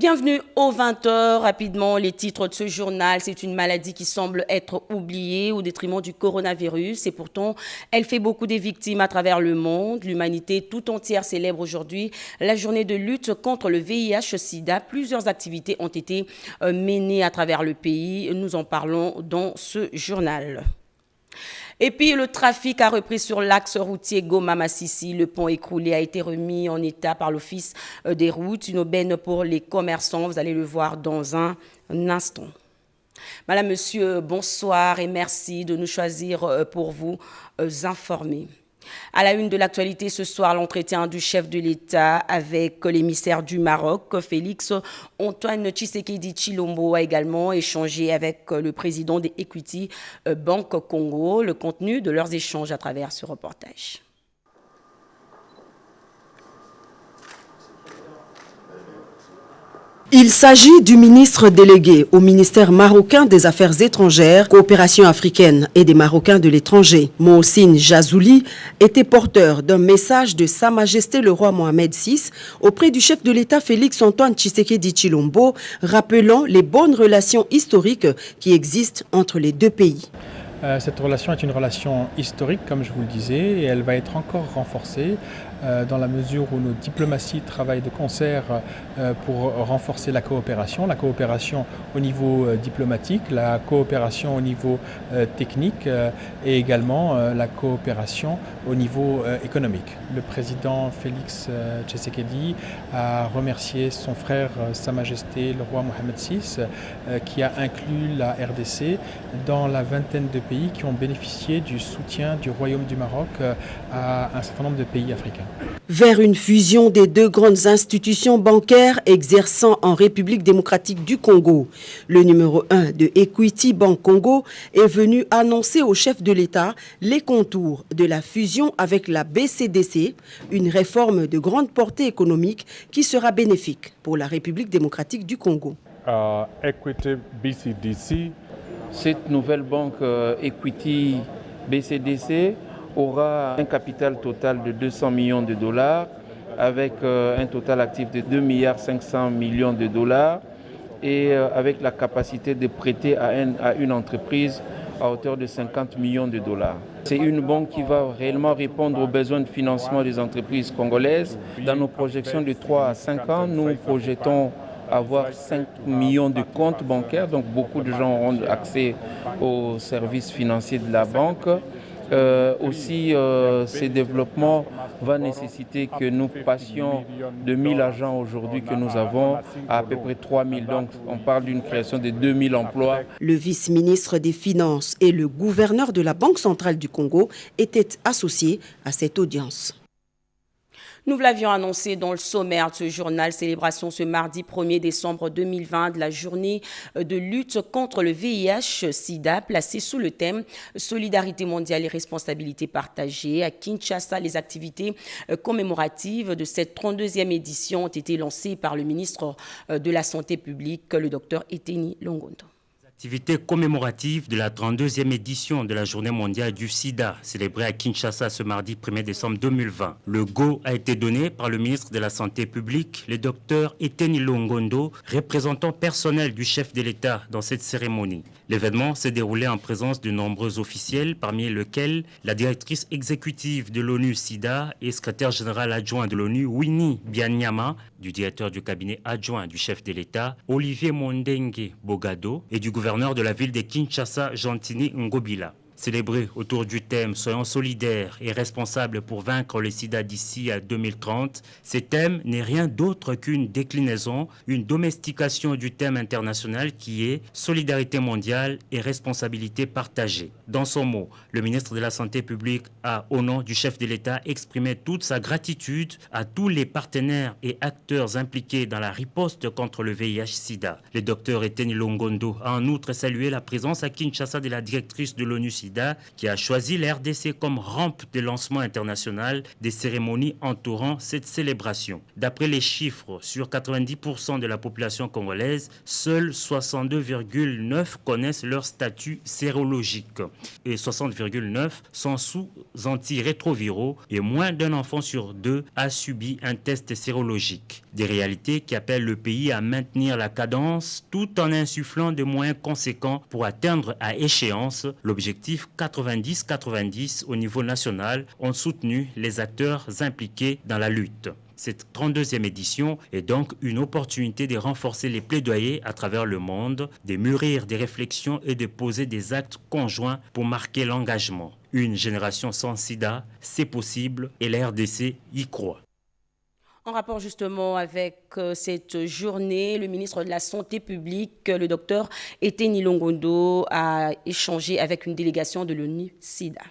Bienvenue aux 20h. Rapidement, les titres de ce journal. C'est une maladie qui semble être oubliée au détriment du coronavirus. Et pourtant, elle fait beaucoup de victimes à travers le monde. L'humanité tout entière célèbre aujourd'hui la journée de lutte contre le VIH-Sida. Plusieurs activités ont été menées à travers le pays. Nous en parlons dans ce journal. Et puis, le trafic a repris sur l'axe routier Goma-Massissi. Le pont écroulé a été remis en état par l'Office des routes. Une aubaine pour les commerçants. Vous allez le voir dans un instant. Madame, monsieur, bonsoir et merci de nous choisir pour vous informer. À la une de l'actualité ce soir, l'entretien du chef de l'État avec l'émissaire du Maroc, Félix Antoine Tshisekedi Tshilombo, a également échangé avec le président des Equity Bank Congo. Le contenu de leurs échanges à travers ce reportage. Il s'agit du ministre délégué au ministère marocain des Affaires étrangères, coopération africaine et des Marocains de l'étranger. Mohsin Jazouli était porteur d'un message de Sa Majesté le roi Mohamed VI auprès du chef de l'État Félix Antoine Tshisekedi Tshilombo, rappelant les bonnes relations historiques qui existent entre les deux pays. Cette relation est une relation historique, comme je vous le disais, et elle va être encore renforcée dans la mesure où nos diplomaties travaillent de concert pour renforcer la coopération au niveau diplomatique, la coopération au niveau technique et également la coopération au niveau économique. Le président Félix Tshisekedi a remercié son frère Sa Majesté le roi Mohamed VI qui a inclus la RDC dans la vingtaine de pays qui ont bénéficié du soutien du Royaume du Maroc à un certain nombre de pays africains. Vers une fusion des deux grandes institutions bancaires exerçant en République démocratique du Congo. Le numéro 1 de Equity Bank Congo est venu annoncer au chef de l'État les contours de la fusion avec la BCDC, une réforme de grande portée économique qui sera bénéfique pour la République démocratique du Congo. Equity BCDC. Cette nouvelle banque Equity BCDC aura un capital total de 200 millions de dollars avec un total actif de 2,5 milliards de dollars et avec la capacité de prêter à une entreprise à hauteur de 50 millions de dollars. C'est une banque qui va réellement répondre aux besoins de financement des entreprises congolaises. Dans nos projections de 3 à 5 ans, nous projetons avoir 5 millions de comptes bancaires, donc beaucoup de gens auront accès aux services financiers de la banque. Ces développements vont nécessiter que nous passions de 1000 agents aujourd'hui que nous avons à peu près 3000. Donc on parle d'une création de 2000 emplois. Le vice-ministre des Finances et le gouverneur de la Banque centrale du Congo étaient associés à cette audience. Nous vous l'avions annoncé dans le sommaire de ce journal, célébration ce mardi 1er décembre 2020 de la journée de lutte contre le VIH-Sida, placée sous le thème Solidarité mondiale et responsabilité partagée. À Kinshasa, les activités commémoratives de cette 32e édition ont été lancées par le ministre de la Santé publique, le docteur Eteni Longondo. Activité commémorative de la 32e édition de la Journée mondiale du sida, célébrée à Kinshasa ce mardi 1er décembre 2020. Le go a été donné par le ministre de la Santé publique, le docteur Eteni Longondo, représentant personnel du chef de l'État dans cette cérémonie. L'événement s'est déroulé en présence de nombreux officiels, parmi lesquels la directrice exécutive de l'ONU SIDA et secrétaire général adjoint de l'ONU, Winnie Byanyama, du directeur du cabinet adjoint du chef de l'État, Olivier Mondengue Bogado, et du gouverneur de la ville de Kinshasa, Gentini Ngobila. Célébré autour du thème « Soyons solidaires et responsables pour vaincre le sida d'ici à 2030 », ce thème n'est rien d'autre qu'une déclinaison, une domestication du thème international qui est « Solidarité mondiale et responsabilité partagée ». Dans son mot, le ministre de la Santé publique a, au nom du chef de l'État, exprimé toute sa gratitude à tous les partenaires et acteurs impliqués dans la riposte contre le VIH-Sida. Le docteur Eteni Longondo a en outre salué la présence à Kinshasa de la directrice de l'ONU SIDA, l'ONU-SIDA qui a choisi la RDC comme rampe de lancement international des cérémonies entourant cette célébration. D'après les chiffres, sur 90% de la population congolaise, seuls 62,9 connaissent leur statut sérologique et 60,9 sont sous antirétroviraux et moins d'un enfant sur deux a subi un test sérologique. Des réalités qui appellent le pays à maintenir la cadence tout en insufflant des moyens conséquents pour atteindre à échéance l'objectif 90-90 au niveau national, ont soutenu les acteurs impliqués dans la lutte. Cette 32e édition est donc une opportunité de renforcer les plaidoyers à travers le monde, de mûrir des réflexions et de poser des actes conjoints pour marquer l'engagement. Une génération sans sida, c'est possible et la RDC y croit. En rapport justement avec cette journée, le ministre de la Santé publique, le docteur Eteni Longondo, a échangé avec une délégation de l'ONU-SIDA.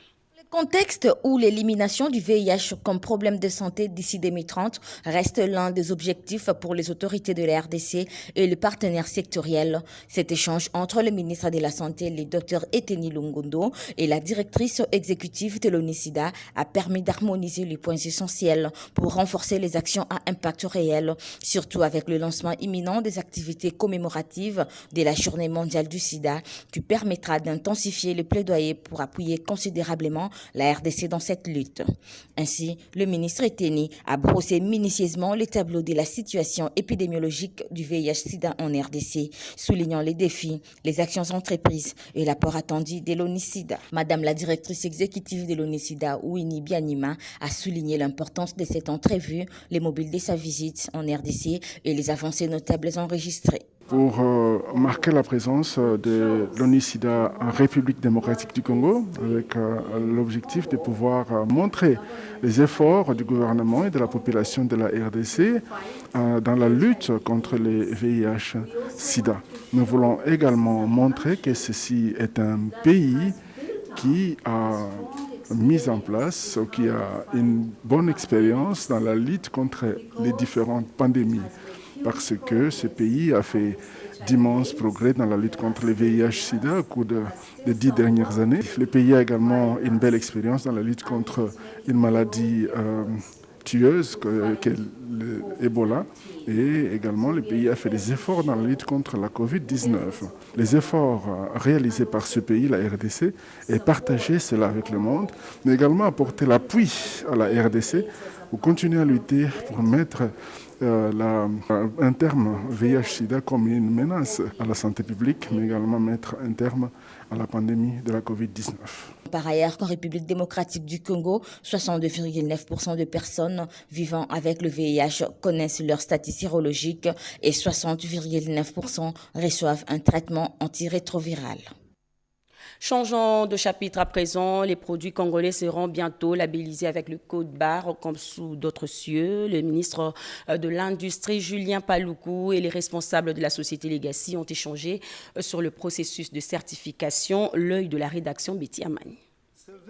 Contexte où l'élimination du VIH comme problème de santé d'ici 2030 reste l'un des objectifs pour les autorités de la RDC et les partenaires sectoriels. Cet échange entre le ministre de la Santé, le Dr Eteni Longondo, et la directrice exécutive de l'ONU-SIDA a permis d'harmoniser les points essentiels pour renforcer les actions à impact réel, surtout avec le lancement imminent des activités commémoratives de la Journée mondiale du sida, qui permettra d'intensifier les plaidoyers pour appuyer considérablement la RDC dans cette lutte. Ainsi, le ministre Eteni a brossé minutieusement le tableau de la situation épidémiologique du VIH-Sida en RDC, soulignant les défis, les actions entreprises et l'apport attendu de l'ONU-SIDA. Madame la directrice exécutive de l'ONU-SIDA, Winnie Bianima, a souligné l'importance de cette entrevue, les mobiles de sa visite en RDC et les avancées notables enregistrées. Pour marquer la présence de l'ONU-SIDA en République démocratique du Congo, avec l'objectif de pouvoir montrer les efforts du gouvernement et de la population de la RDC dans la lutte contre les VIH-Sida. Nous voulons également montrer que ceci est un pays qui a mis en place, ou qui a une bonne expérience dans la lutte contre les différentes pandémies. Parce que ce pays a fait d'immenses progrès dans la lutte contre le VIH-Sida au cours des 10 dernières années. Le pays a également une belle expérience dans la lutte contre une maladie tueuse qu'est l'Ebola. Et également, le pays a fait des efforts dans la lutte contre la Covid-19. Les efforts réalisés par ce pays, la RDC, et partager cela avec le monde, mais également apporter l'appui à la RDC pour continuer à lutter pour mettre un terme VIH-Sida comme une menace à la santé publique, mais également mettre un terme à la pandémie de la Covid-19. Par ailleurs, en République démocratique du Congo, 62,9% de personnes vivant avec le VIH connaissent leur statut sérologique et 60,9% reçoivent un traitement antirétroviral. Changeons de chapitre à présent, les produits congolais seront bientôt labellisés avec le code barre comme sous d'autres cieux. Le ministre de l'Industrie, Julien Paluku, et les responsables de la société Legacy ont échangé sur le processus de certification. L'œil de la rédaction, Betty Amani.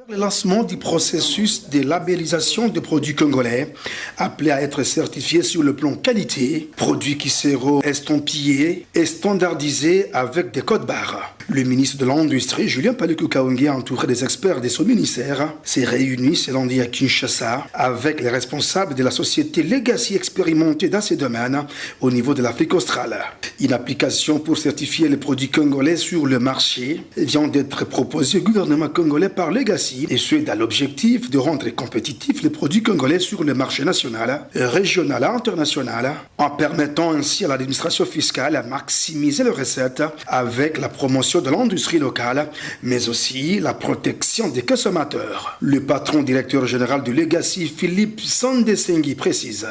Le lancement du processus de labellisation des produits congolais, appelés à être certifiés sur le plan qualité, produits qui seront estampillés et standardisés avec des codes barres. Le ministre de l'Industrie, Julien Paluku Kahongya, entouré des experts de son ministère, s'est réuni ce lundi à Kinshasa avec les responsables de la société Legacy expérimentée dans ces domaines au niveau de l'Afrique australe. Une application pour certifier les produits congolais sur le marché vient d'être proposée au gouvernement congolais par Legacy, et ce dans l'objectif de rendre compétitifs les produits congolais sur le marché national, régional et international, en permettant ainsi à l'administration fiscale de maximiser les recettes avec la promotion de l'industrie locale, mais aussi la protection des consommateurs. Le patron directeur général de Legacy, Philippe Sandesengi, précise.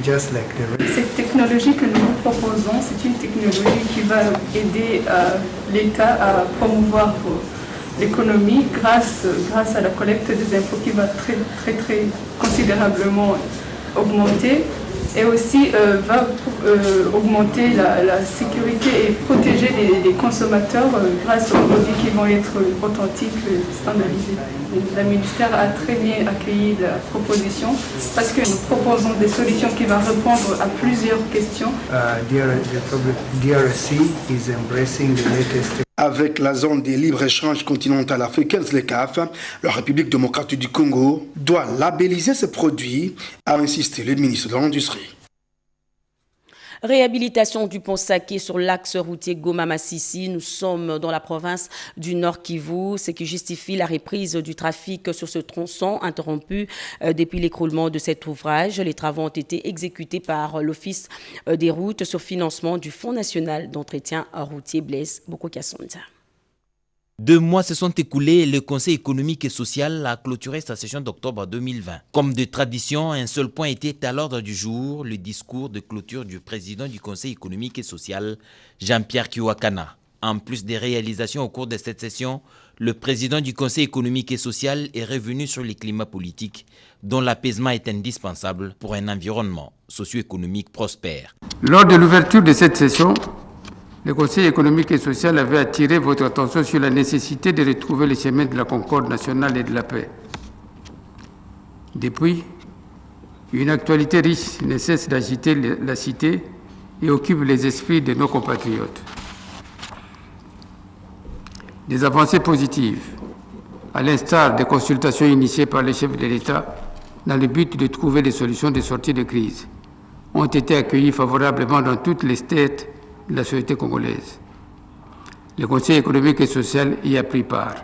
Cette technologie que nous proposons, c'est une technologie qui va aider l'État à promouvoir l'économie grâce à la collecte des impôts qui va très considérablement augmenter. et aussi va augmenter la sécurité et protéger les consommateurs grâce aux produits qui vont être authentiques, standardisés. Le ministère a très bien accueilli la proposition parce que nous proposons des solutions qui vont répondre à plusieurs questions. DRC is embracing the latest. Avec la zone des libre-échanges continentale africaine, le CAF, la République démocratique du Congo doit labelliser ses produits, a insisté le ministre de l'Industrie. Réhabilitation du pont Saké sur l'axe routier Goma-Massissi. Nous sommes dans la province du Nord Kivu, ce qui justifie la reprise du trafic sur ce tronçon interrompu depuis l'écroulement de cet ouvrage. Les travaux ont été exécutés par l'Office des routes sur financement du Fonds national d'entretien routier Blaise Boko-Kassonda. 2 mois se sont écoulés et le Conseil économique et social a clôturé sa session d'octobre 2020. Comme de tradition, un seul point était à l'ordre du jour, le discours de clôture du président du Conseil économique et social, Jean-Pierre Kiwakana. En plus des réalisations au cours de cette session, le président du Conseil économique et social est revenu sur les climats politiques, dont l'apaisement est indispensable pour un environnement socio-économique prospère. Lors de l'ouverture de cette session, le Conseil économique et social avait attiré votre attention sur la nécessité de retrouver le chemin de la concorde nationale et de la paix. Depuis, une actualité riche ne cesse d'agiter la cité et occupe les esprits de nos compatriotes. Des avancées positives, à l'instar des consultations initiées par les chefs de l'État dans le but de trouver des solutions de sortie de crise, ont été accueillies favorablement dans toutes les têtes de la société congolaise. Le Conseil économique et social y a pris part.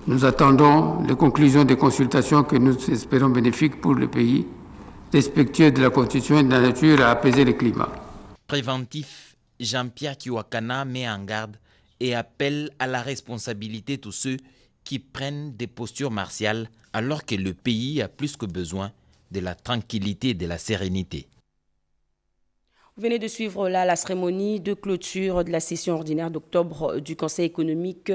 Nous attendons les conclusions des consultations que nous espérons bénéfiques pour le pays, respectueux de la Constitution et de la nature à apaiser le climat. Préventif, Jean-Pierre Kiwakana met en garde et appelle à la responsabilité tous ceux qui prennent des postures martiales alors que le pays a plus que besoin de la tranquillité et de la sérénité. Vous venez de suivre là la cérémonie de clôture de la session ordinaire d'octobre du Conseil économique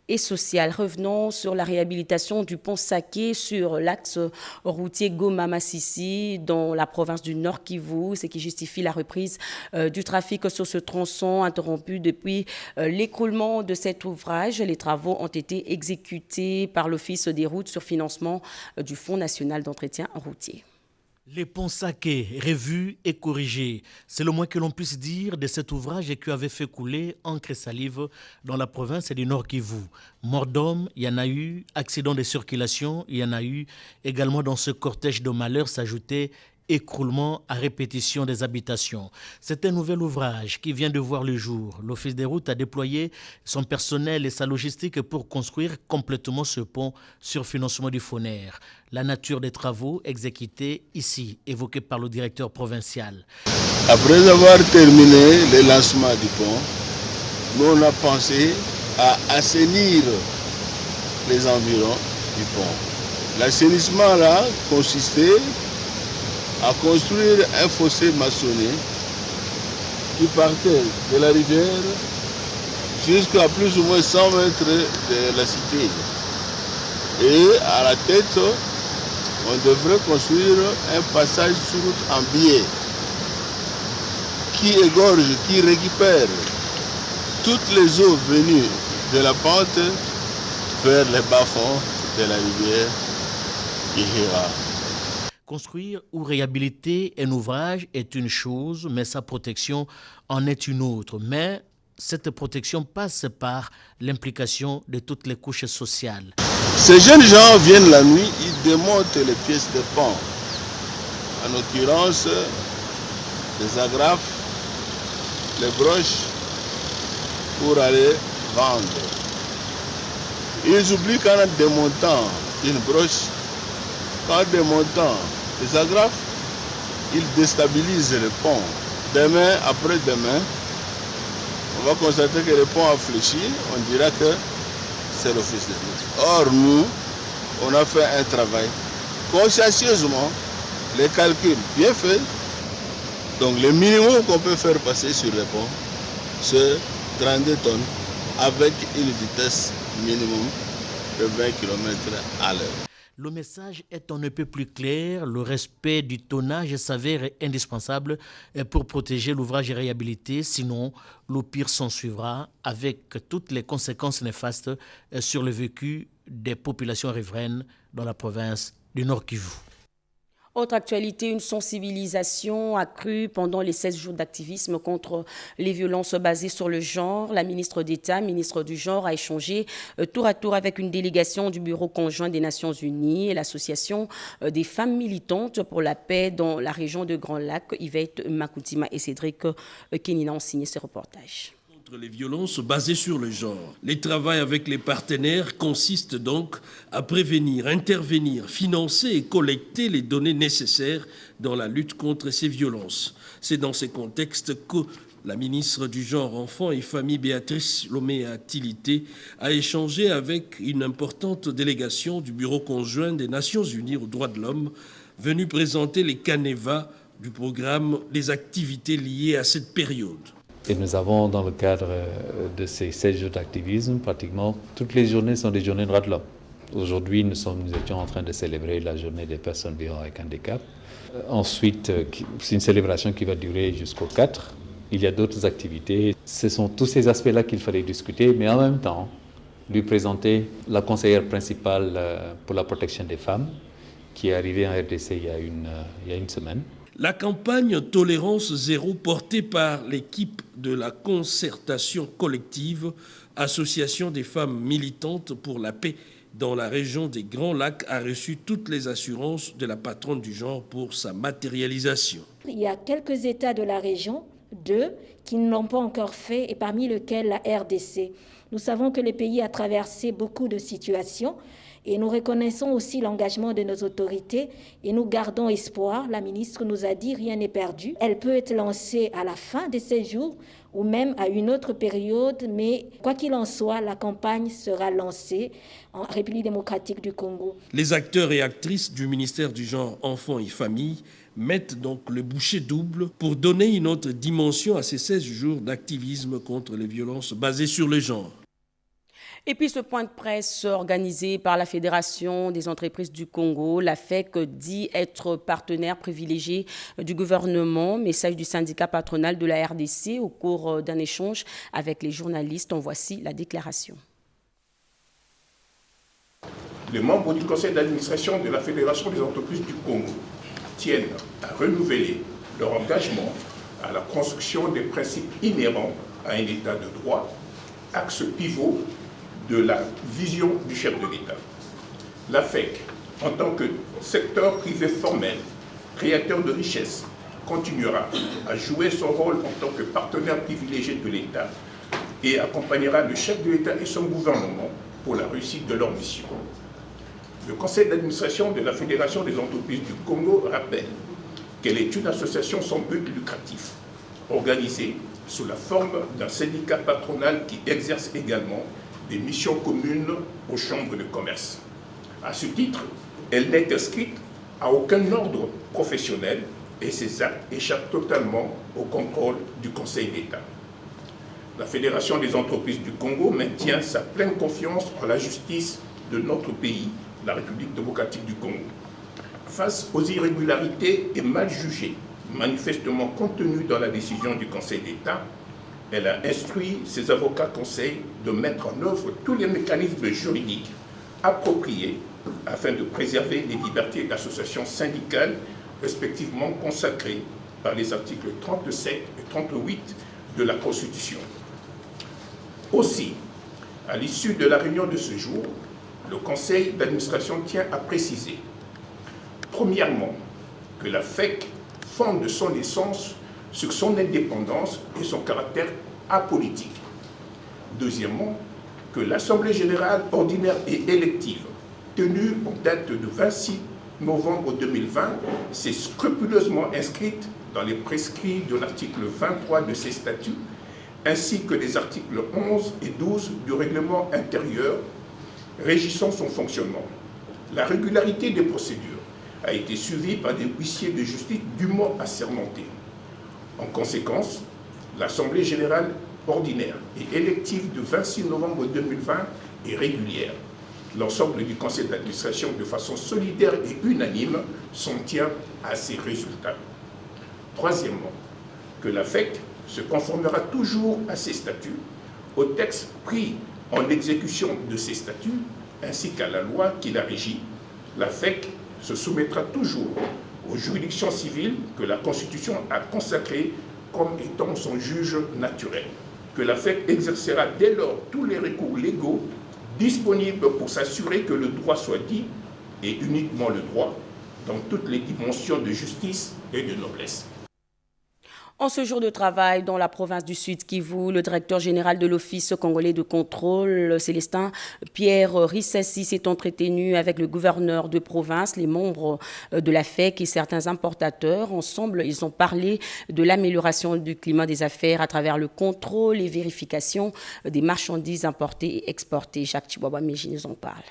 et social. Revenons sur la réhabilitation du pont Saké sur l'axe routier Goma-Massissi dans la province du Nord Kivu, ce qui justifie la reprise du trafic sur ce tronçon interrompu depuis l'écroulement de cet ouvrage. Les travaux ont été exécutés par l'Office des routes sur financement du Fonds national d'entretien routier. Les ponts Saké, revus et corrigés, c'est le moins que l'on puisse dire de cet ouvrage qui avait fait couler encre et salive dans la province du Nord Kivu. Mort d'homme, il y en a eu, accident de circulation, il y en a eu, également dans ce cortège de malheurs s'ajoutait écroulement à répétition des habitations. C'est un nouvel ouvrage qui vient de voir le jour. L'Office des routes a déployé son personnel et sa logistique pour construire complètement ce pont sur financement du FONER. La nature des travaux exécutés ici, évoqués par le directeur provincial. Après avoir terminé le lancement du pont, nous on a pensé à assainir les environs du pont. L'assainissement là consistait à construire un fossé maçonné qui partait de la rivière jusqu'à plus ou moins 100 mètres de la cité. Et à la tête, on devrait construire un passage sur route en biais qui égorge, qui récupère toutes les eaux venues de la pente vers les bas-fonds de la rivière Ihira. Construire ou réhabiliter un ouvrage est une chose, mais sa protection en est une autre. Mais cette protection passe par l'implication de toutes les couches sociales. Ces jeunes gens viennent la nuit, ils démontent les pièces de pont. En l'occurrence, les agrafes, les broches, pour aller vendre. Ils oublient qu'en démontant une broche, qu'en démontant les agrafes, ils déstabilisent le pont. Demain, après-demain, on va constater que le pont a fléchi, on dira que c'est l'office de route. Or, nous, on a fait un travail consciencieusement, les calculs bien faits. Donc, le minimum qu'on peut faire passer sur le pont, c'est 32 tonnes avec une vitesse minimum de 20 km à l'heure. Le message est on ne peut plus clair. Le respect du tonnage s'avère indispensable pour protéger l'ouvrage réhabilité. Sinon, le pire s'en suivra avec toutes les conséquences néfastes sur le vécu des populations riveraines dans la province du Nord Kivu. Autre actualité, une sensibilisation accrue pendant les 16 jours d'activisme contre les violences basées sur le genre. La ministre d'État, ministre du genre, a échangé tour à tour avec une délégation du Bureau conjoint des Nations Unies et l'Association des femmes militantes pour la paix dans la région de Grand Lac. Yvette Makoutima et Cédric Kenina ont signé ce reportage. Contre les violences basées sur le genre. Les travaux avec les partenaires consistent donc à prévenir, intervenir, financer et collecter les données nécessaires dans la lutte contre ces violences. C'est dans ces contextes que la ministre du Genre, Enfants et Famille, Béatrice Lomé-Tilité, a échangé avec une importante délégation du Bureau conjoint des Nations Unies aux droits de l'homme, venue présenter les canevas du programme des activités liées à cette période. Et nous avons, dans le cadre de ces 16 jours d'activisme, pratiquement toutes les journées sont des journées de droits de l'homme. Aujourd'hui, nous étions en train de célébrer la journée des personnes vivant avec handicap. Ensuite, c'est une célébration qui va durer jusqu'au 4. Il y a d'autres activités. Ce sont tous ces aspects-là qu'il fallait discuter, mais en même temps, lui présenter la conseillère principale pour la protection des femmes, qui est arrivée en RDC il y a une semaine. La campagne Tolérance Zéro portée par l'équipe de la concertation collective Association des femmes militantes pour la paix dans la région des Grands Lacs a reçu toutes les assurances de la patronne du genre pour sa matérialisation. Il y a quelques États de la région, 2, qui ne l'ont pas encore fait et parmi lesquels la RDC. Nous savons que le pays a traversé beaucoup de situations. Et nous reconnaissons aussi l'engagement de nos autorités et nous gardons espoir. La ministre nous a dit rien n'est perdu. Elle peut être lancée à la fin de ces jours ou même à une autre période, mais quoi qu'il en soit, la campagne sera lancée en République démocratique du Congo. Les acteurs et actrices du ministère du Genre, Enfants et Famille mettent donc le bouchée double pour donner une autre dimension à ces 16 jours d'activisme contre les violences basées sur le genre. Et puis ce point de presse organisé par la Fédération des entreprises du Congo, la FEC, dit être partenaire privilégié du gouvernement. Message du syndicat patronal de la RDC au cours d'un échange avec les journalistes. En voici la déclaration. Les membres du conseil d'administration de la Fédération des entreprises du Congo tiennent à renouveler leur engagement à la construction des principes inhérents à un état de droit, axe pivot de la vision du chef de l'État. La FEC, en tant que secteur privé formel, créateur de richesses, continuera à jouer son rôle en tant que partenaire privilégié de l'État et accompagnera le chef de l'État et son gouvernement pour la réussite de leur mission. Le conseil d'administration de la Fédération des entreprises du Congo rappelle qu'elle est une association sans but lucratif, organisée sous la forme d'un syndicat patronal qui exerce également des missions communes aux chambres de commerce. À ce titre, elle n'est inscrite à aucun ordre professionnel et ses actes échappent totalement au contrôle du Conseil d'État. La Fédération des entreprises du Congo maintient sa pleine confiance en la justice de notre pays, la République démocratique du Congo. Face aux irrégularités et mal jugées, manifestement contenues dans la décision du Conseil d'État, elle a instruit ses avocats conseils de mettre en œuvre tous les mécanismes juridiques appropriés afin de préserver les libertés d'association syndicale respectivement consacrées par les articles 37 et 38 de la Constitution. Aussi, à l'issue de la réunion de ce jour, le conseil d'administration tient à préciser, premièrement, que la FEC fonde de son essence sur son indépendance et son caractère apolitique. Deuxièmement, que l'Assemblée générale ordinaire et élective, tenue en date de 26 novembre 2020, s'est scrupuleusement inscrite dans les prescrits de l'article 23 de ses statuts, ainsi que des articles 11 et 12 du règlement intérieur régissant son fonctionnement. La régularité des procédures a été suivie par des huissiers de justice dûment assermentés. En conséquence, l'Assemblée générale ordinaire et élective de 26 novembre 2020 est régulière. L'ensemble du conseil d'administration, de façon solidaire et unanime, s'en tient à ces résultats. Troisièmement, que la FEC se conformera toujours à ses statuts, aux textes pris en exécution de ces statuts, ainsi qu'à la loi qui la régit. La FEC se soumettra toujours aux juridictions civiles que la Constitution a consacrées comme étant son juge naturel. Que la FEC exercera dès lors tous les recours légaux disponibles pour s'assurer que le droit soit dit, et uniquement le droit, dans toutes les dimensions de justice et de noblesse. En ce jour de travail dans la province du Sud Kivu, le directeur général de l'Office congolais de contrôle, Célestin Pierre Rissassi, s'est entretenu avec le gouverneur de province, les membres de la FEC et certains importateurs. Ensemble, ils ont parlé de l'amélioration du climat des affaires à travers le contrôle et vérification des marchandises importées et exportées. Jacques Chiboua-Méji nous en parle.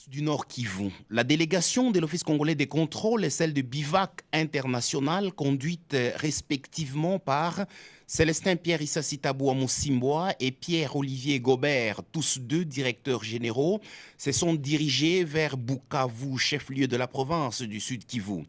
Du Nord Kivu. La délégation de l'Office congolais des contrôles et celle de Bivac International, conduite respectivement par Célestin Pierre Rissassi Musimboa et Pierre-Olivier Gobert, tous deux directeurs généraux, se sont dirigés vers Bukavu, chef-lieu de la province du Sud Kivu.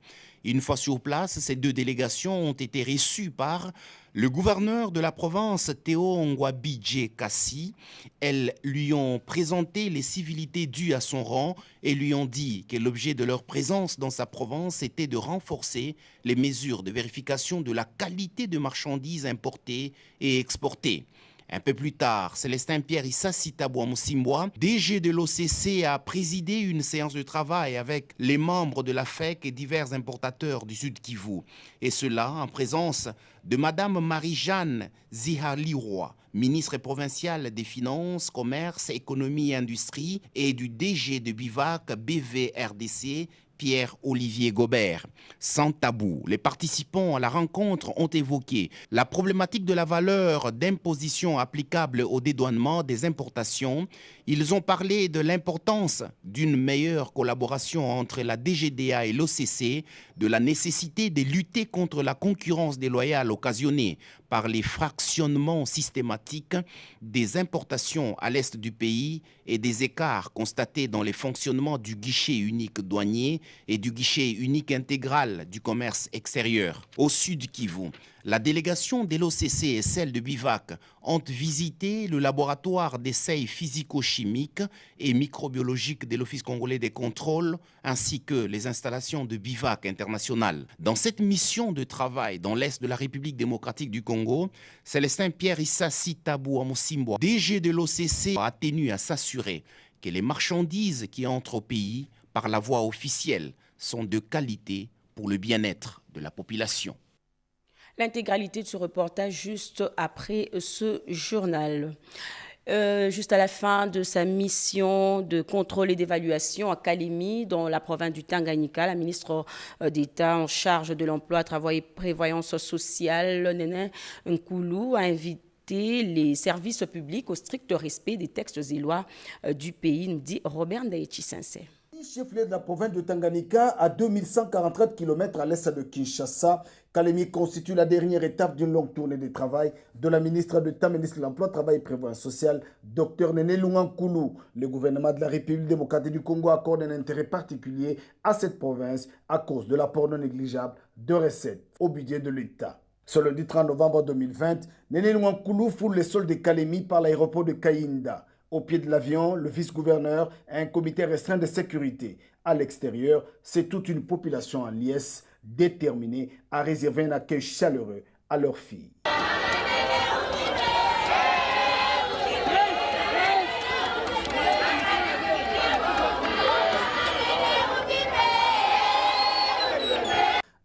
Une fois sur place, ces deux délégations ont été reçues par le gouverneur de la province, Théo Ngwabidje Kassi. Elles lui ont présenté les civilités dues à son rang et lui ont dit que l'objet de leur présence dans sa province était de renforcer les mesures de vérification de la qualité de marchandises importées et exportées. Un peu plus tard, Célestin Pierre Rissassi Musimboa, DG de l'OCC, a présidé une séance de travail avec les membres de la FEC et divers importateurs du Sud Kivu. Et cela en présence de Madame Marie-Jeanne Zihaliroy, ministre provinciale des Finances, Commerce, Économie et Industrie, et du DG de Bivac BVRDC, Pierre-Olivier Gobert. Sans tabou, les participants à la rencontre ont évoqué la problématique de la valeur d'imposition applicable au dédouanement des importations. Ils ont parlé de l'importance d'une meilleure collaboration entre la DGDA et l'OCC, de la nécessité de lutter contre la concurrence déloyale occasionnée par les fractionnements systématiques des importations à l'est du pays et des écarts constatés dans les fonctionnements du guichet unique douanier et du guichet unique intégral du commerce extérieur. Au Sud Kivu, la délégation de l'OCC et celle de Bivac ont visité le laboratoire d'essais physico-chimiques et microbiologiques de l'Office congolais des contrôles ainsi que les installations de Bivac International. Dans cette mission de travail dans l'est de la République démocratique du Congo, Célestin Pierre Rissassi Musimboa, DG de l'OCC, a tenu à s'assurer que les marchandises qui entrent au pays par la voie officielle sont de qualité pour le bien-être de la population. L'intégralité de ce reportage juste après ce journal. Juste à la fin de sa mission de contrôle et d'évaluation à Kalemi, dans la province du Tanganyika, la ministre d'État en charge de l'emploi, travail et prévoyance sociale, Néné Nkoulou, a invité les services publics au strict respect des textes et lois du pays, nous dit Robert Ndaïchi-Sensé. Chef-lieu de la province de Tanganyika, à 2143 km à l'est de Kinshasa, Kalemi constitue la dernière étape d'une longue tournée de travail de la ministre d'État, ministre de l'Emploi, Travail et Prévoyance sociale, Dr Néné Nkoulou. Le gouvernement de la République démocratique du Congo accorde un intérêt particulier à cette province à cause de l'apport non négligeable de recettes au budget de l'État. Ce lundi 30 novembre 2020, Néné Nkoulou foule les sols de Kalemi par l'aéroport de Kayinda. Au pied de l'avion, le vice-gouverneur a un comité restreint de sécurité. À l'extérieur, c'est toute une population en liesse déterminée à réserver un accueil chaleureux à leurs filles.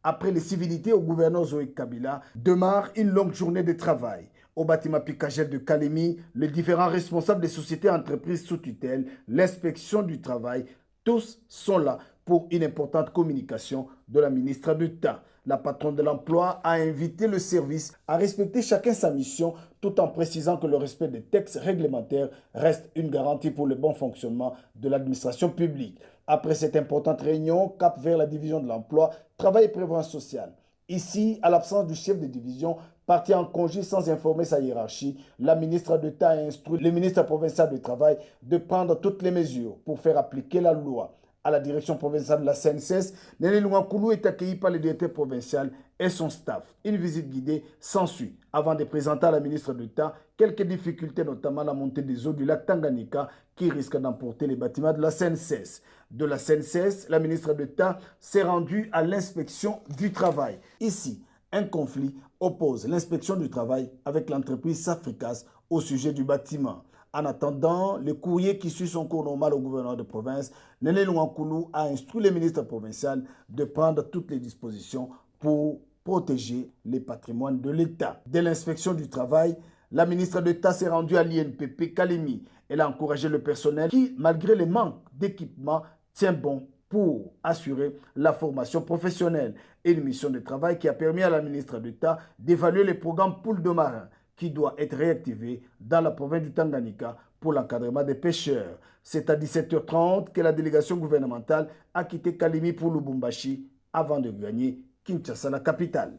Après les civilités au gouverneur Zoé Kabila, démarre une longue journée de travail. Au bâtiment Picagel de Kalemi, les différents responsables des sociétés et entreprises sous tutelle, l'inspection du travail, tous sont là pour une importante communication de la ministre d'État. La patronne de l'emploi a invité le service à respecter chacun sa mission tout en précisant que le respect des textes réglementaires reste une garantie pour le bon fonctionnement de l'administration publique. Après cette importante réunion, cap vers la division de l'emploi, travail et prévoyance sociale. Ici, à l'absence du chef de division, parti en congé sans informer sa hiérarchie, la ministre d'État a instruit le ministre provincial du Travail de prendre toutes les mesures pour faire appliquer la loi. À la direction provinciale de la CNCS, Néné Louankoulou est accueilli par le directeur provincial et son staff. Une visite guidée s'ensuit avant de présenter à la ministre d'État quelques difficultés, notamment la montée des eaux du lac Tanganyika qui risque d'emporter les bâtiments de la CNCS. De la CNCS, la ministre d'État s'est rendue à l'inspection du travail. Ici, un conflit oppose l'inspection du travail avec l'entreprise Safricas au sujet du bâtiment. En attendant, le courrier qui suit son cours normal au gouverneur de province, Néné Louankoulou a instruit le ministre provincial de prendre toutes les dispositions pour protéger les patrimoines de l'État. Dès l'inspection du travail, la ministre d'État s'est rendue à l'INPP Kalemi. Elle a encouragé le personnel qui, malgré les manques d'équipement, tient bon pour assurer la formation professionnelle et une mission de travail qui a permis à la ministre d'État d'évaluer les programmes Poule de Marins qui doit être réactivé dans la province du Tanganyika pour l'encadrement des pêcheurs. C'est à 17h30 que la délégation gouvernementale a quitté Kalemi pour Lubumbashi avant de gagner Kinshasa, la capitale.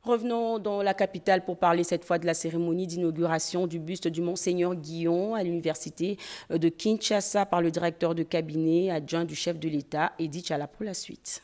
Revenons dans la capitale pour parler cette fois de la cérémonie d'inauguration du buste du Monseigneur Guillon à l'université de Kinshasa par le directeur de cabinet adjoint du chef de l'État, Edith Chala, pour la suite.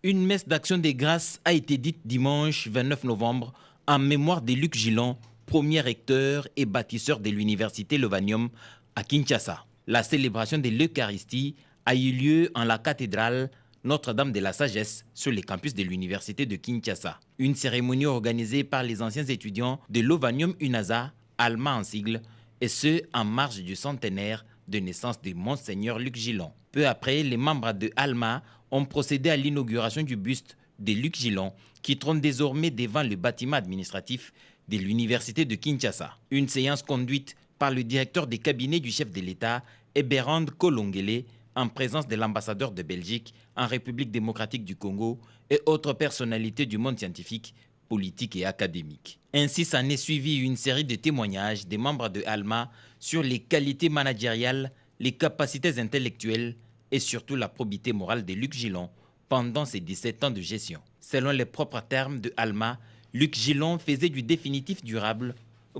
Une messe d'action des grâces a été dite dimanche 29 novembre en mémoire de Luc Gillon, premier recteur et bâtisseur de l'université Lovanium à Kinshasa. La célébration de l'Eucharistie a eu lieu en la cathédrale Notre-Dame de la Sagesse sur le campus de l'université de Kinshasa. Une cérémonie organisée par les anciens étudiants de Lovanium UNASA, ALMA en sigle, et ce en marge du centenaire de naissance de Monseigneur Luc Gillon. Peu après, les membres de ALMA ont procédé à l'inauguration du buste de Luc Gillon qui trône désormais devant le bâtiment administratif de l'université de Kinshasa. Une séance conduite par le directeur des cabinets du chef de l'État, Eberand Kolongele, en présence de l'ambassadeur de Belgique en République démocratique du Congo et autres personnalités du monde scientifique, politique et académique. Ainsi s'en est suivi une série de témoignages des membres de ALMA sur les qualités managériales, les capacités intellectuelles et surtout la probité morale de Luc Gillon pendant ses 17 ans de gestion. Selon les propres termes de ALMA, Luc Gillon faisait du définitif durable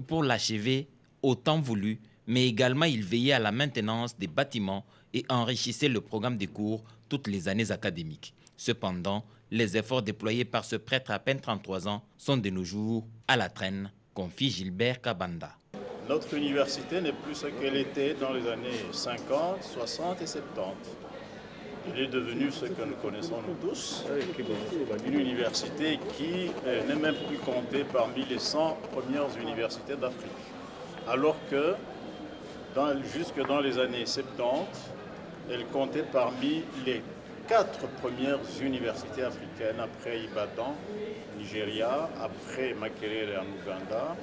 pour l'achever au temps voulu, mais également il veillait à la maintenance des bâtiments et enrichissait le programme des cours toutes les années académiques. Cependant, les efforts déployés par ce prêtre à peine 33 ans sont de nos jours à la traîne, confie Gilbert Kabanda. Notre université n'est plus ce qu'elle était dans les années 50, 60 et 70. Elle est devenue ce que nous connaissons nous tous, une université qui n'est même plus comptée parmi les 100 premières universités d'Afrique. Alors que jusque dans les années 70, elle comptait parmi les 4 premières universités africaines, après Ibadan, Nigeria, après Makerere en Ouganda,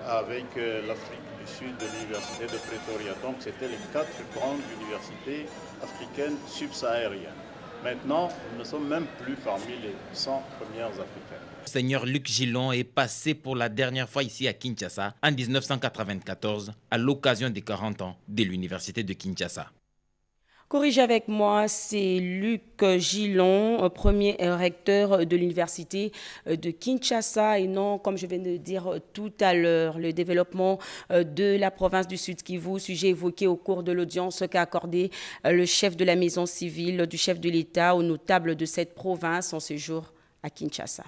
avec l'Afrique du Sud de l'université de Pretoria. Donc c'était les 4 grandes universités africaines subsahariennes. Maintenant, nous ne sommes même plus parmi les 100 premières africaines. Seigneur Luc Gillon est passé pour la dernière fois ici à Kinshasa en 1994 à l'occasion des 40 ans de l'université de Kinshasa. Corrigez avec moi, c'est Luc Gillon, premier recteur de l'université de Kinshasa et non, comme je viens de dire tout à l'heure, le développement de la province du Sud Kivu, sujet évoqué au cours de l'audience qu'a accordé le chef de la maison civile du chef de l'État aux notables de cette province en séjour à Kinshasa.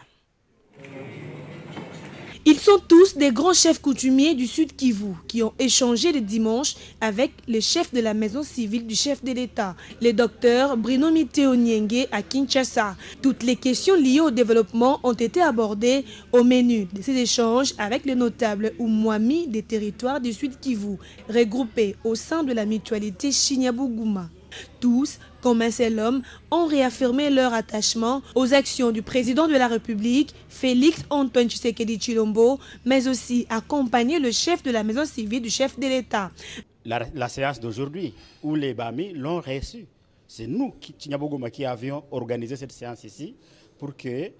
Ils sont tous des grands chefs coutumiers du Sud Kivu qui ont échangé le dimanche avec le chef de la maison civile du chef de l'État, le docteur Bruno Miteo Nienge à Kinshasa. Toutes les questions liées au développement ont été abordées au menu de ces échanges avec les notables Oumouami des territoires du Sud Kivu, regroupés au sein de la mutualité Chignabougouma. Tous, comme un seul homme, ont réaffirmé leur attachement aux actions du président de la République, Félix Antoine Tshisekedi Tshilombo, mais aussi accompagner le chef de la maison civile du chef de l'État. La séance d'aujourd'hui, où les Bami l'ont reçu, c'est nous, Chignabougouma, qui avions organisé cette séance ici pour que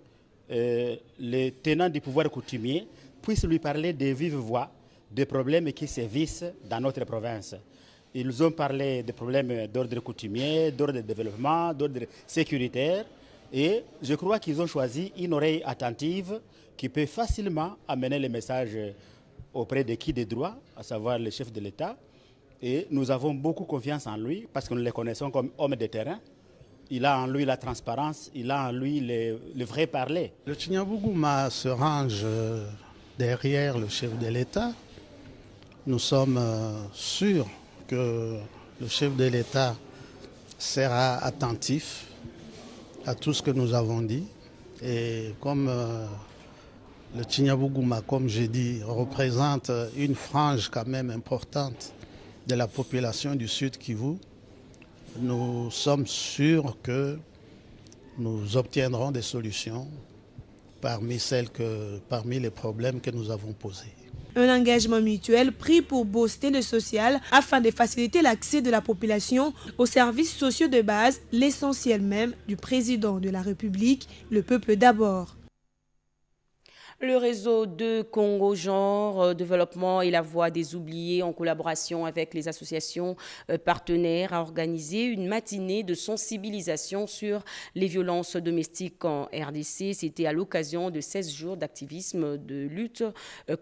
les tenants du pouvoir coutumier puissent lui parler de vive voix des problèmes qui sévissent dans notre province. Ils ont parlé des problèmes d'ordre coutumier, d'ordre de développement, d'ordre sécuritaire, Et je crois qu'ils ont choisi une oreille attentive qui peut facilement amener les messages auprès de qui de droit, à savoir le chef de l'État. Et nous avons beaucoup confiance en lui parce que nous le connaissons comme homme de terrain. Il a en lui la transparence, il a en lui le vrai parler. Le Chinyabuguma se range derrière le chef de l'État. Nous sommes sûrs que le chef de l'État sera attentif à tout ce que nous avons dit. Et comme le Chinyabuguma, comme j'ai dit, représente une frange quand même importante de la population du Sud Kivu, nous sommes sûrs que nous obtiendrons des solutions parmi les problèmes que nous avons posés. Un engagement mutuel pris pour booster le social afin de faciliter l'accès de la population aux services sociaux de base, l'essentiel même du président de la République, le peuple d'abord. Le réseau de Congo Genre Développement et la Voix des Oubliés, en collaboration avec les associations partenaires, a organisé une matinée de sensibilisation sur les violences domestiques en RDC. C'était à l'occasion de 16 jours d'activisme de lutte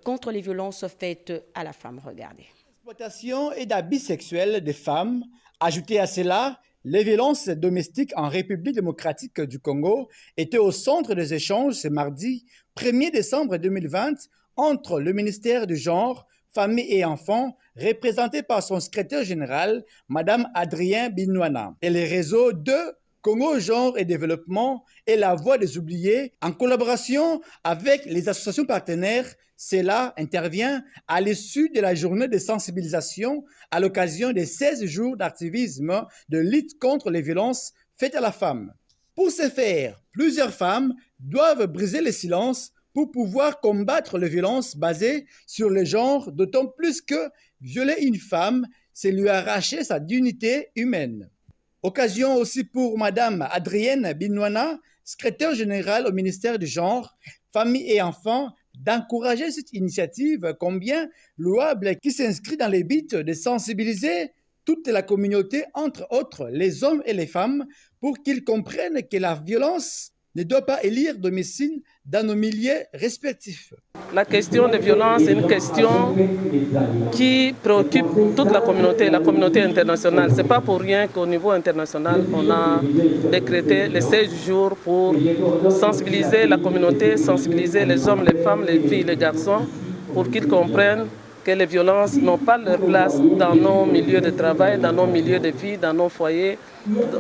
contre les violences faites à la femme. Regardez. L'exploitation et d'abus sexuels des femmes. Ajouté à cela, les violences domestiques en République démocratique du Congo étaient au centre des échanges ce mardi 1er décembre 2020 entre le ministère du Genre, Famille et Enfants, représenté par son secrétaire général, Mme Adrien Binouana, et les réseaux de Congo Genre et Développement et la Voix des Oubliés, en collaboration avec les associations partenaires. Cela intervient à l'issue de la journée de sensibilisation à l'occasion des 16 jours d'activisme de lutte contre les violences faites à la femme. Pour ce faire, plusieurs femmes doivent briser le silence pour pouvoir combattre les violences basées sur le genre, d'autant plus que violer une femme, c'est lui arracher sa dignité humaine. Occasion aussi pour Mme Adrienne Binouana, secrétaire générale au ministère du Genre, Famille et Enfants, d'encourager cette initiative combien louable qui s'inscrit dans le but de sensibiliser toute la communauté, entre autres les hommes et les femmes, pour qu'ils comprennent que la violence ne doit pas élire domicile dans nos milieux respectifs. La question des violences est une question qui préoccupe toute la communauté internationale. Ce n'est pas pour rien qu'au niveau international, on a décrété les 16 jours pour sensibiliser la communauté, sensibiliser les hommes, les femmes, les filles, les garçons, pour qu'ils comprennent que les violences n'ont pas leur place dans nos milieux de travail, dans nos milieux de vie, dans nos foyers.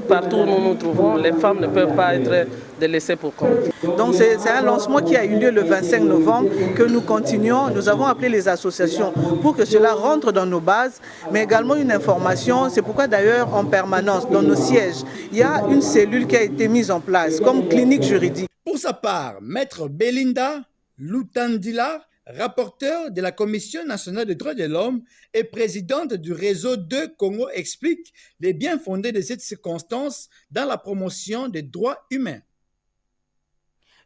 Partout où nous nous trouvons, les femmes ne peuvent pas être délaissées pour compte. Donc c'est un lancement qui a eu lieu le 25 novembre que nous continuons. Nous avons appelé les associations pour que cela rentre dans nos bases, mais également une information. C'est pourquoi d'ailleurs en permanence, dans nos sièges, il y a une cellule qui a été mise en place comme clinique juridique. Pour sa part, Maître Belinda Lutandila, rapporteur de la Commission nationale des droits de l'homme et présidente du réseau de Congo, explique les bien fondés de cette circonstance dans la promotion des droits humains.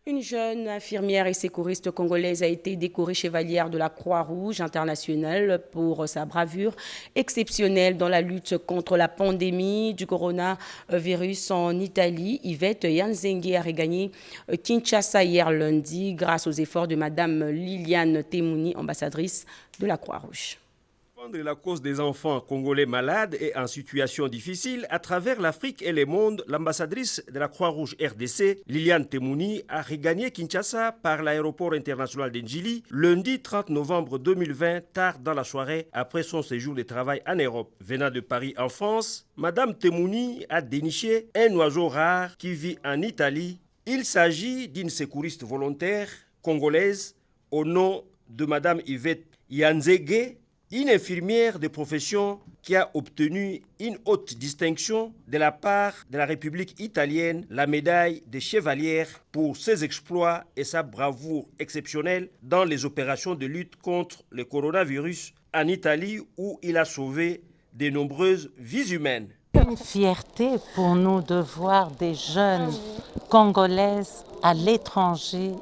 Une jeune infirmière et secouriste congolaise a été décorée chevalière de la Croix-Rouge internationale pour sa bravoure exceptionnelle dans la lutte contre la pandémie du coronavirus en Italie. Yvette Yanzengue a regagné Kinshasa hier lundi grâce aux efforts de Mme Liliane Temouni, ambassadrice de la Croix-Rouge. La cause des enfants congolais malades et en situation difficile à travers l'Afrique et le monde, l'ambassadrice de la Croix-Rouge RDC, Liliane Temouni, a regagné Kinshasa par l'aéroport international d'Njili lundi 30 novembre 2020, tard dans la soirée, après son séjour de travail en Europe. Venant de Paris en France, Mme Temouni a déniché un oiseau rare qui vit en Italie. Il s'agit d'une secouriste volontaire congolaise au nom de Mme Yvette Yanzengue, une infirmière de profession qui a obtenu une haute distinction de la part de la République italienne, la médaille de chevalière pour ses exploits et sa bravoure exceptionnelle dans les opérations de lutte contre le coronavirus en Italie où il a sauvé de nombreuses vies humaines. Une fierté pour nous de voir des jeunes congolaises à l'étranger,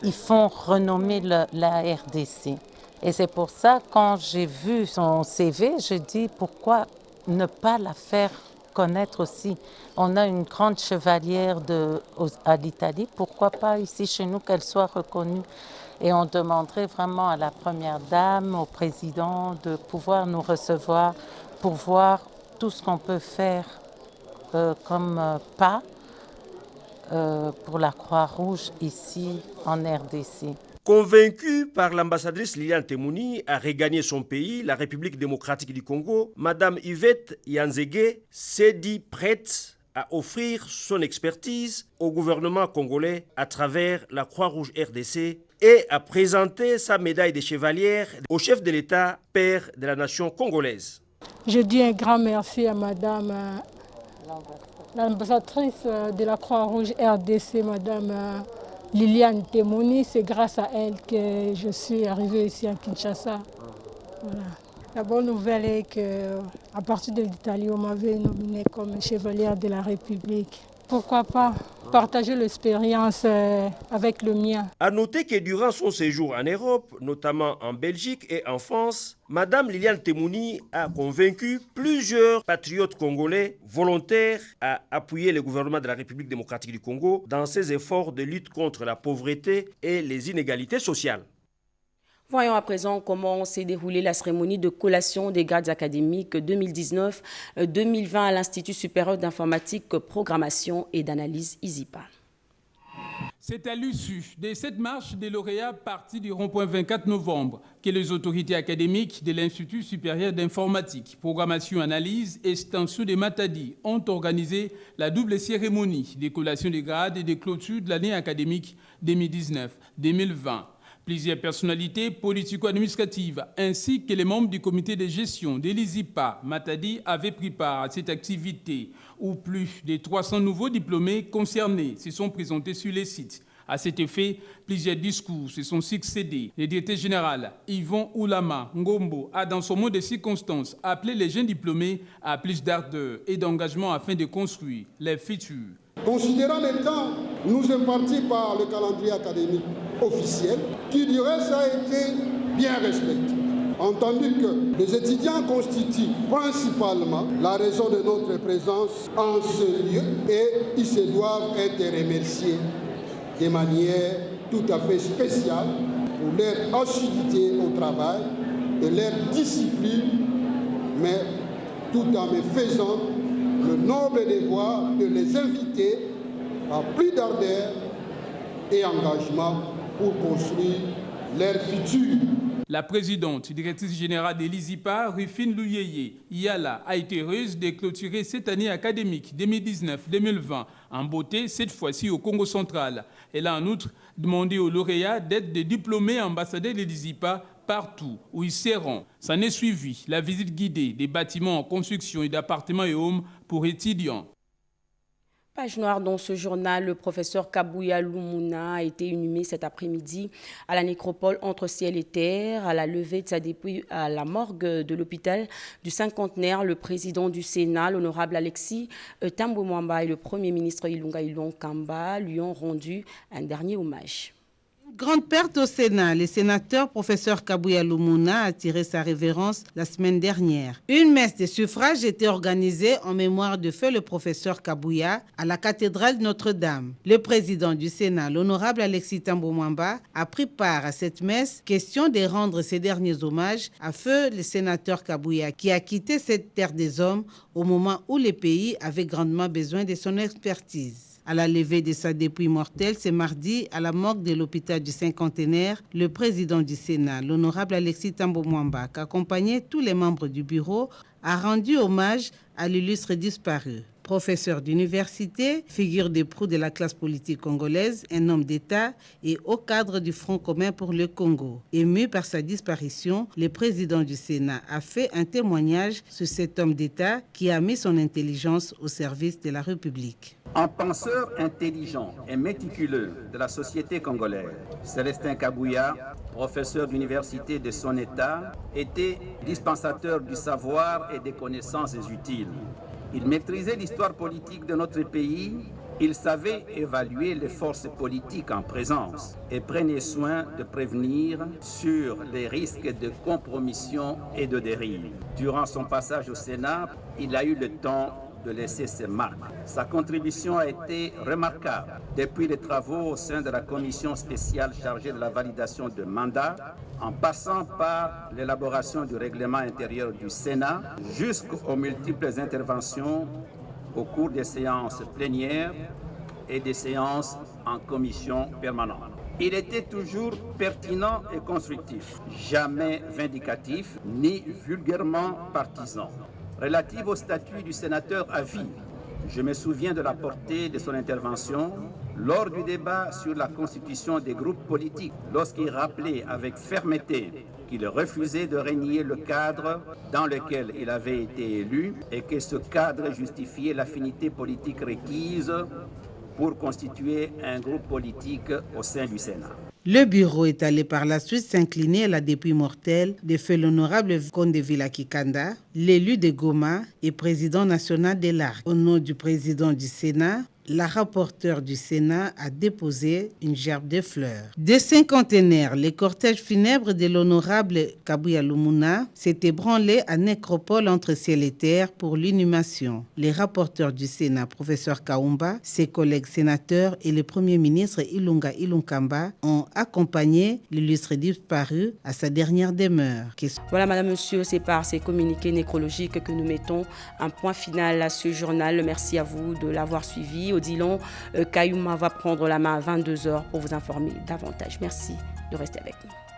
ils font renommer la RDC. Et c'est pour ça, quand j'ai vu son CV, je dis pourquoi ne pas la faire connaître aussi. On a une grande chevalière à l'Italie, pourquoi pas ici chez nous qu'elle soit reconnue? Et on demanderait vraiment à la Première Dame, au Président, de pouvoir nous recevoir pour voir tout ce qu'on peut faire comme pas pour la Croix-Rouge ici en RDC. Convaincue par l'ambassadrice Liliane Temouni à regagner son pays, la République démocratique du Congo, Madame Yvette Yanzege s'est dit prête à offrir son expertise au gouvernement congolais à travers la Croix-Rouge RDC et à présenter sa médaille de chevalière au chef de l'État, père de la nation congolaise. Je dis un grand merci à Madame l'ambassadrice de la Croix-Rouge RDC, Madame Liliane Temouni. C'est grâce à elle que je suis arrivée ici à Kinshasa. Voilà. La bonne nouvelle est qu'à partir de l'Italie, on m'avait nominée comme chevalière de la République. Pourquoi pas partager l'expérience avec le mien. À noter que durant son séjour en Europe, notamment en Belgique et en France, Madame Liliane Temouni a convaincu plusieurs patriotes congolais volontaires à appuyer le gouvernement de la République démocratique du Congo dans ses efforts de lutte contre la pauvreté et les inégalités sociales. Voyons à présent comment s'est déroulée la cérémonie de collation des grades académiques 2019-2020 à l'Institut supérieur d'informatique, programmation et d'analyse ISIPA. C'est à l'issue de cette marche des lauréats partis du rond-point 24 novembre que les autorités académiques de l'Institut supérieur d'informatique, programmation, analyse et extension de Matadi ont organisé la double cérémonie de collation des grades et de clôture de l'année académique 2019-2020. Plusieurs personnalités politico-administratives ainsi que les membres du comité de gestion de l'ISIPA Matadi avaient pris part à cette activité où plus de 300 nouveaux diplômés concernés se sont présentés sur les sites. À cet effet, plusieurs discours se sont succédés. Le directeur général Yvon Oulama Ngombo a, dans son mot de circonstance, appelé les jeunes diplômés à plus d'ardeur et d'engagement afin de construire leur futur. Considérant les temps nous impartis par le calendrier académique officiel, qui du reste a été bien respecté, entendu que les étudiants constituent principalement la raison de notre présence en ce lieu et ils se doivent être remerciés de manière tout à fait spéciale pour leur assiduité au travail et leur discipline, mais tout en me faisant le noble devoir de les inviter à plus d'ardeur et engagement pour construire leur futur. La présidente directrice générale de l'ISIPA, Rufine Louyeye Yala, a été heureuse de clôturer cette année académique 2019-2020 en beauté, cette fois-ci au Congo central. Elle a en outre demandé aux lauréats d'être des diplômés ambassadeurs de l'ISIPA partout où ils seront. S'en est suivi la visite guidée des bâtiments en construction et d'appartements et homes pour étudiants. Page noire dans ce journal, le professeur Kabouya Lumuna a été inhumé cet après-midi à la nécropole entre ciel et terre, à la levée de sa dépouille à la morgue de l'hôpital du cinquantenaire. Le président du Sénat, l'honorable Alexis Thambwe Mwamba, et le premier ministre Ilunga Ilon Kamba lui ont rendu un dernier hommage. Grande perte au Sénat. Le sénateur professeur Kabouya Lumuna a tiré sa révérence la semaine dernière. Une messe de suffrage était organisée en mémoire de feu le professeur Kabouya à la cathédrale Notre-Dame. Le président du Sénat, l'honorable Alexis Thambwe Mwamba, a pris part à cette messe, question de rendre ses derniers hommages à feu le sénateur Kabouya qui a quitté cette terre des hommes au moment où le pays avait grandement besoin de son expertise. À la levée de sa dépouille mortelle, ce mardi, à la morgue de l'hôpital du cinquantenaire, le président du Sénat, l'honorable Alexis Thambwe Mwamba, accompagné tous les membres du bureau, a rendu hommage à l'illustre disparu. Professeur d'université, figure de proue de la classe politique congolaise, un homme d'État et haut cadre du Front commun pour le Congo. Ému par sa disparition, le président du Sénat a fait un témoignage sur cet homme d'État qui a mis son intelligence au service de la République. Un penseur intelligent et méticuleux de la société congolaise, Célestin Kabouya, professeur d'université de son État, était dispensateur du savoir et des connaissances utiles. Il maîtrisait l'histoire politique de notre pays, il savait évaluer les forces politiques en présence et prenait soin de prévenir sur les risques de compromission et de dérive. Durant son passage au Sénat, il a eu le temps de laisser ses marques. Sa contribution a été remarquable depuis les travaux au sein de la commission spéciale chargée de la validation de mandats, en passant par l'élaboration du règlement intérieur du Sénat, jusqu'aux multiples interventions au cours des séances plénières et des séances en commission permanente. Il était toujours pertinent et constructif, jamais vindicatif ni vulgairement partisan. Relative au statut du sénateur à vie, je me souviens de la portée de son intervention lors du débat sur la constitution des groupes politiques, lorsqu'il rappelait avec fermeté qu'il refusait de renier le cadre dans lequel il avait été élu et que ce cadre justifiait l'affinité politique requise pour constituer un groupe politique au sein du Sénat. Le bureau est allé par la suite s'incliner à la dépouille mortelle de feu l'honorable Comte de Villa-Kikanda, l'élu de Goma et président national de l'ARC. Au nom du président du Sénat, la rapporteure du Sénat a déposé une gerbe de fleurs. De cinquantenaires, le cortège funèbre de l'honorable Kabuya Lumuna s'est ébranlé à Nécropole entre ciel et terre pour l'inhumation. Les rapporteurs du Sénat, professeur Kaumba, ses collègues sénateurs et le premier ministre Ilunga Ilunkamba ont accompagné l'illustre disparu à sa dernière demeure. Voilà, madame, monsieur, c'est par ces communiqués nécrologiques que nous mettons un point final à ce journal. Merci à vous de l'avoir suivi. Odilon Kayuma va prendre la main à 22h pour vous informer davantage. Merci de rester avec nous.